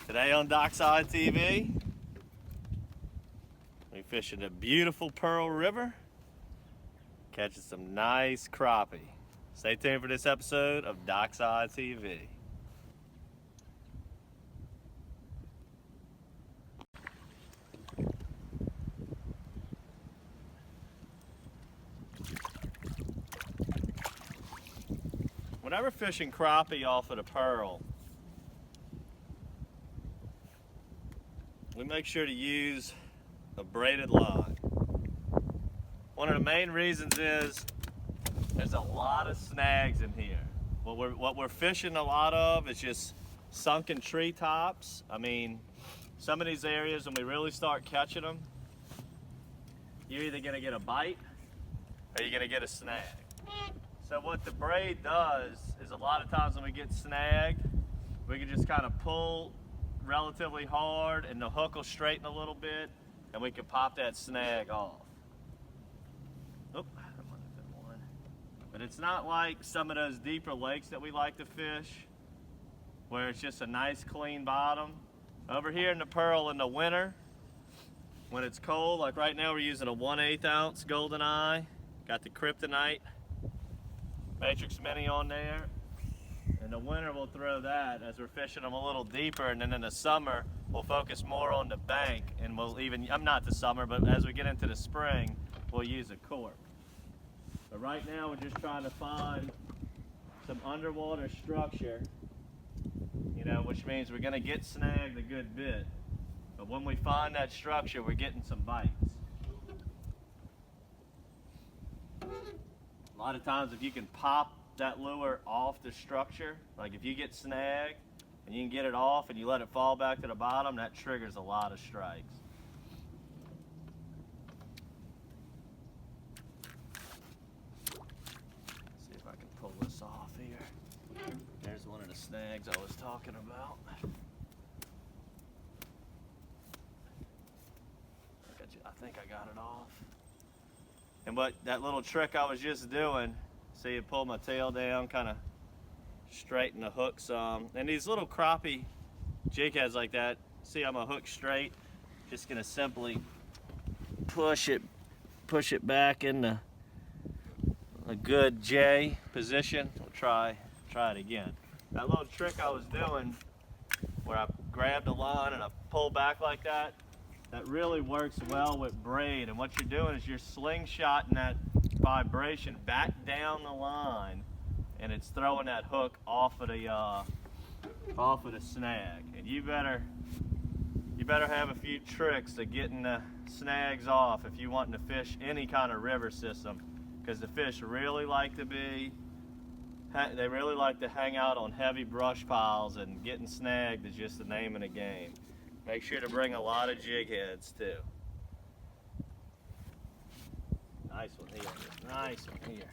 Today on DockSide TV, we fishing a beautiful Pearl River, catching some nice crappie. Stay tuned for this episode of DockSide TV. Whenever fishing crappie off of the Pearl, we make sure to use a braided line. One of the main reasons is there's a lot of snags in here. What we're fishing a lot of is just sunken treetops. I mean, some of these areas when we really start catching them, you're either gonna get a bite or you're gonna get a snag. So what the braid does is a lot of times when we get snagged, we can just kind of pull relatively hard and the hook will straighten a little bit and we can pop that snag off. Oop, but it's not like some of those deeper lakes that we like to fish where it's just a nice clean bottom. Over here in the Pearl in the winter, when it's cold, like right now we're using a 1/8 ounce golden eye, got the kryptonite matrix mini on there. In the winter we'll throw that as we're fishing them a little deeper, and then in the summer we'll focus more on the bank, and we'll even, I'm not the summer, but as we get into the spring we'll use a cork. But right now we're just trying to find some underwater structure, you know, which means we're going to get snagged a good bit, but when we find that structure we're getting some bites. A lot of times if you can pop that lure off the structure, like if you get snagged and you can get it off and you let it fall back to the bottom, that triggers a lot of strikes. Let's see if I can pull this off here. There's one of the snags I was talking about. I think I got it off. And what that little trick I was just doing, see, you pull my tail down, kind of straighten the hook some. And these little crappie jig heads like that, see I'm a hook straight, just gonna simply push it back into a good J position. We'll try it again. That little trick I was doing where I grabbed the line and I pull back like that, that really works well with braid, and what you're doing is you're slingshotting that vibration back down the line, and it's throwing that hook off of the snag. And you better have a few tricks to getting the snags off if you want to fish any kind of river system, because the fish really like to hang out on heavy brush piles, and getting snagged is just the name of the game. Make sure to bring a lot of jig heads too. Nice one here. Nice one here.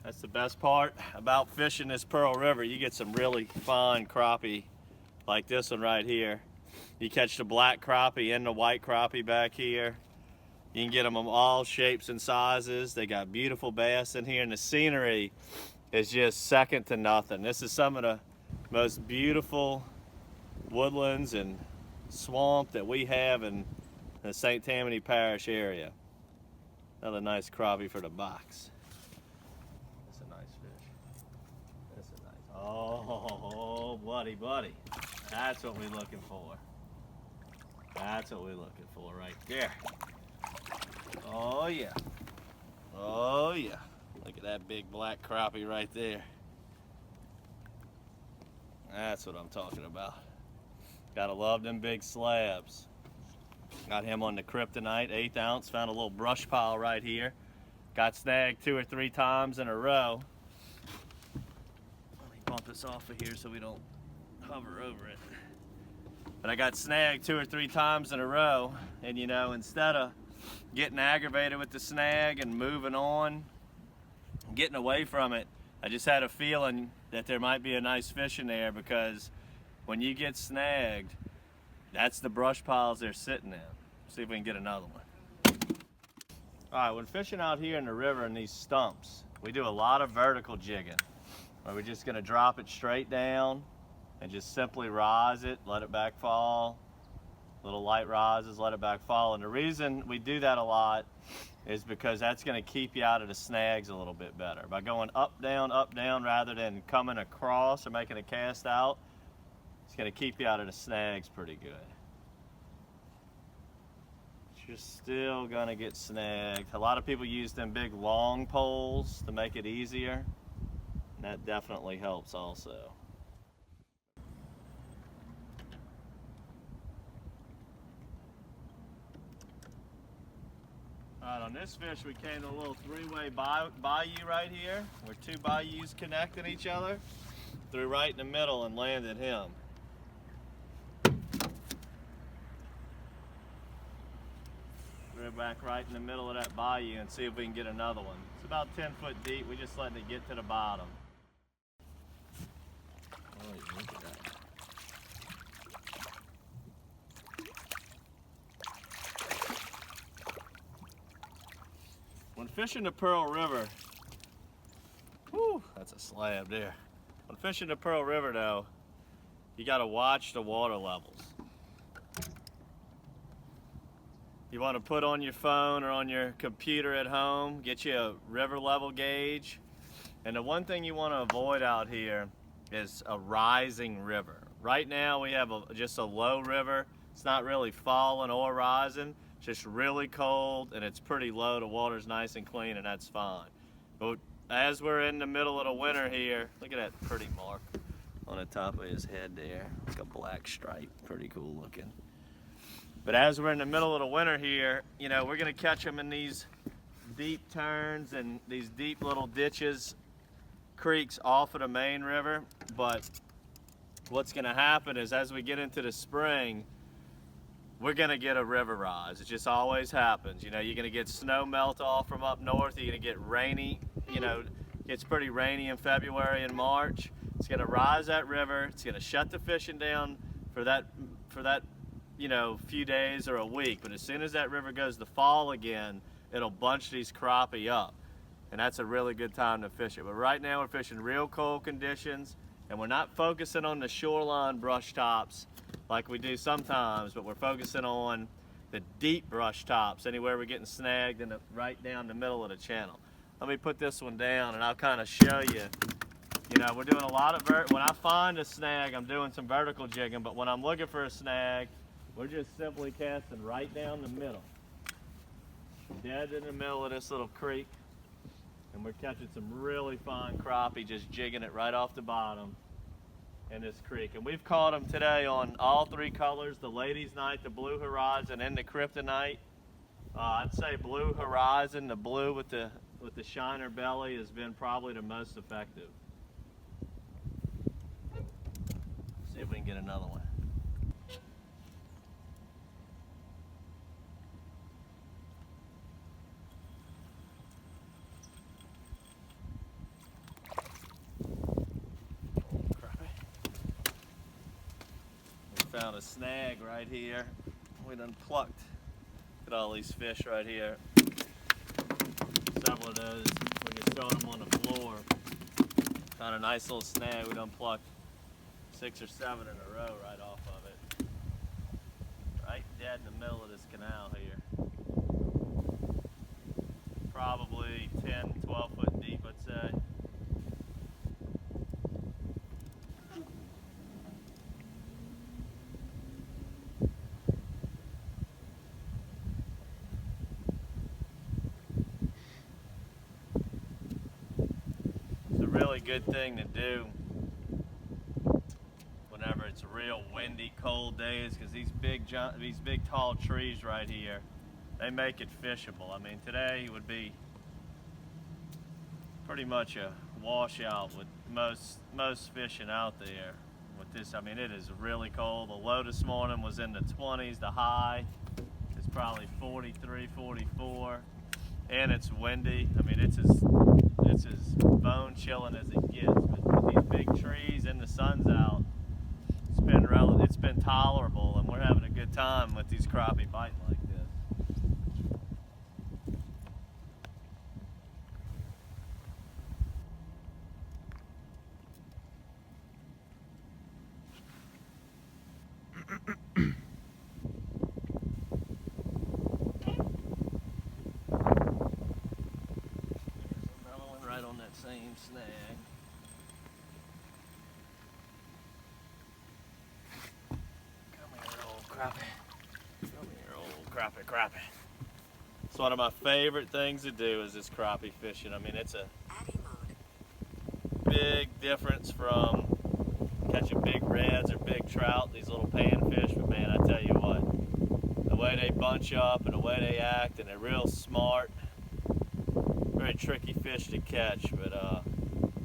That's the best part about fishing this Pearl River. You get some really fine crappie like this one right here. You catch the black crappie and the white crappie back here. You can get them of all shapes and sizes. They got beautiful bass in here, and the scenery is just second to nothing. This is some of the most beautiful woodlands and swamp that we have in the St. Tammany Parish area. Another nice crappie for the box. That's a nice fish. That's a nice. Oh, buddy. That's what we're looking for. That's what we're looking for right there. Oh yeah. Oh yeah. Look at that big black crappie right there. That's what I'm talking about. Gotta love them big slabs. Got him on the kryptonite, 1/8 ounce. Found a little brush pile right here. Got snagged 2 or 3 times in a row. Let me bump this off of here so we don't hover over it. But I got snagged 2 or 3 times in a row, and you know, instead of getting aggravated with the snag and moving on, getting away from it, I just had a feeling that there might be a nice fish in there, because when you get snagged, that's the brush piles they're sitting in. See if we can get another one. All right, when fishing out here in the river in these stumps, we do a lot of vertical jigging, where we're just gonna drop it straight down and just simply rise it, let it back fall. Little light rises, let it back fall. And the reason we do that a lot is because that's gonna keep you out of the snags a little bit better. By going up, down, rather than coming across or making a cast out, it's gonna keep you out of the snags pretty good. But you're still gonna get snagged. A lot of people use them big long poles to make it easier, and that definitely helps also. All right, on this fish we came to a little three-way bayou right here, where two bayous connected each other. Threw right in the middle and landed him. Threw back right in the middle of that bayou and see if we can get another one. It's about 10 foot deep. We just letting it get to the bottom. Oh, look at that. When fishing the Pearl River, whew, that's a slab there. When fishing the Pearl River though, you gotta watch the water levels. You wanna put on your phone or on your computer at home, get you a river level gauge. And the one thing you wanna avoid out here is a rising river. Right now we have just a low river. It's not really falling or rising. It's just really cold and it's pretty low. The water's nice and clean and that's fine. But as we're in the middle of the winter here, look at that pretty mark on the top of his head there. Like a black stripe, pretty cool looking. But as we're in the middle of the winter here, you know, we're gonna catch them in these deep turns and these deep little ditches, creeks off of the main river. But what's gonna happen is as we get into the spring, we're gonna get a river rise. It just always happens. You know, you're gonna get snow melt off from up north. You're gonna get rainy, you know, it's pretty rainy in February and March. It's gonna rise that river. It's gonna shut the fishing down for that, you know, few days or a week. But as soon as that river goes to fall again, it'll bunch these crappie up. And that's a really good time to fish it. But right now we're fishing real cold conditions and we're not focusing on the shoreline brush tops like we do sometimes, but we're focusing on the deep brush tops, anywhere we're getting snagged in right down the middle of the channel. Let me put this one down and I'll kind of show you. You know, we're doing a lot of, when I find a snag, I'm doing some vertical jigging, but when I'm looking for a snag, we're just simply casting right down the middle. Dead in the middle of this little creek, and we're catching some really fine crappie, just jigging it right off the bottom in this creek. And we've caught them today on all three colors, the Ladies Night, the Blue Horizon, and the Kryptonite. I'd say Blue Horizon, the blue with the shiner belly, has been probably the most effective. See if we can get another one. Found a snag right here. We done plucked. Look at all these fish right here. Several of those. We just throwing them on the floor. Found a nice little snag. We done plucked 6 or 7 in a row right off of it. Right dead in the middle of this canal here. Probably 10, 12 foot deep, I'd say. Really good thing to do whenever it's real windy, cold days, because these big tall trees right here, they make it fishable. I mean, today would be pretty much a washout with most fishing out there. With this, I mean, it is really cold. The low this morning was in the 20s. The high is probably 43, 44, and it's windy. I mean, it's as bone chilling as it gets. But with these big trees and the sun's out, it's been tolerable, and we're having a good time with these crappie biting like this. Crappie. Come here, old crappie. It's one of my favorite things to do is this crappie fishing. I mean, it's a big difference from catching big reds or big trout, these little panfish, but man, I tell you what, the way they bunch up and the way they act, and they're real smart, very tricky fish to catch, but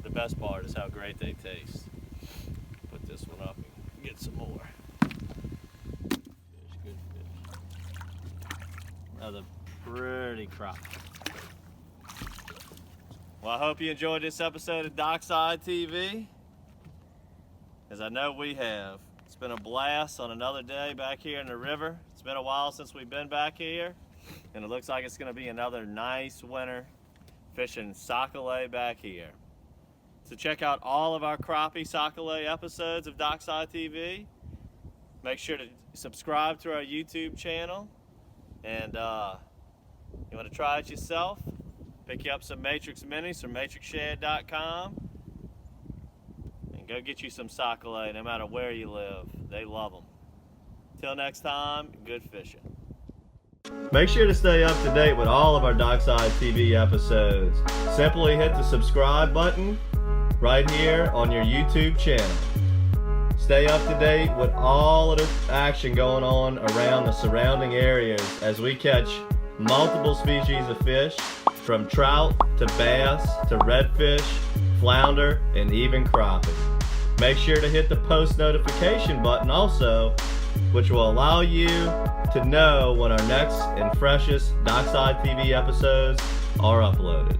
the best part is how great they taste. Put this one up and get some more. Fish, good fish. Another pretty crappie. Well, I hope you enjoyed this episode of DockSide TV, as I know we have. It's been a blast on another day back here in the river. It's been a while since we've been back here, and it looks like it's going to be another nice winter fishing sockeye back here. So check out all of our crappie sockeye episodes of DockSide TV. Make sure to subscribe to our YouTube channel, and you want to try it yourself? Pick you up some Matrix Minis from matrixshad.com and go get you some sockeye no matter where you live. They love them. Till next time, good fishing. Make sure to stay up to date with all of our DockSide TV episodes. Simply hit the subscribe button right here on your YouTube channel. Stay up to date with all of the action going on around the surrounding areas as we catch multiple species of fish, from trout to bass to redfish, flounder, and even crappie. Make sure to hit the post notification button also, which will allow you to know when our next and freshest DockSide TV episodes are uploaded.